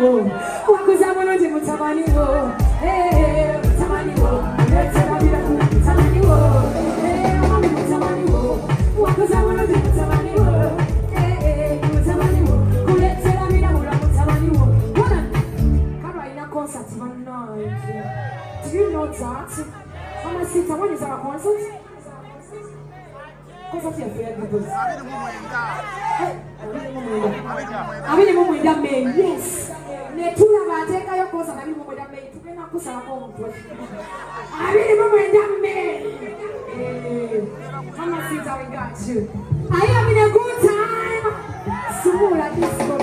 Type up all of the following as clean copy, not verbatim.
wo. Wakuza mulungi mutabani wo. Mutabani wo. Letera bila mutabani wo. Mami mutabani wo. Wakuza mulungi mutabani wo. Mutabani wo. Kuletera bila mutabani wo. Wana. Kama ina concert one night. Do you know that? Mama sita, when is our concert? Concert here for everybody. Abili mumu ida me, yes. Netula bateka yo concert abili mumu ida me. Tukena kusala kwa mtu. Abili mumu ida me. Mama sita, we got you. I am in a good time. Sumula disco,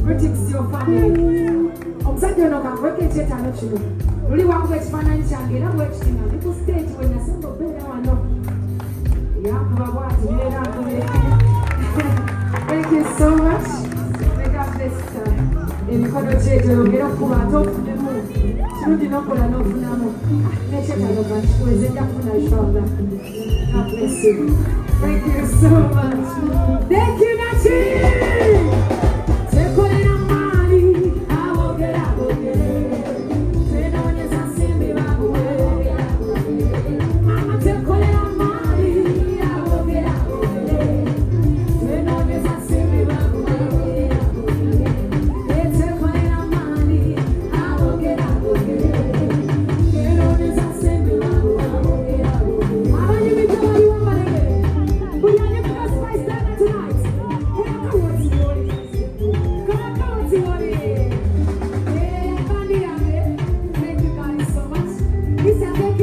Critics your family. Omusajja ono kankweka ekyetaano kino. Luli wakuba ekifaananyi kyange era bwekitinga ndi ku stage we nasinga obeera wano. Yankuba bw'ati neera nkubireka. Thank you so much. May God bless emikono gyetologera okuba ate ofunemu. Kirungi n'okola n'ofunamu. N'ekyetaano kankikuweze nja kufuna inshallah. God bless you. Thank you so much. Thank you, Nachi. Thank you guys so much.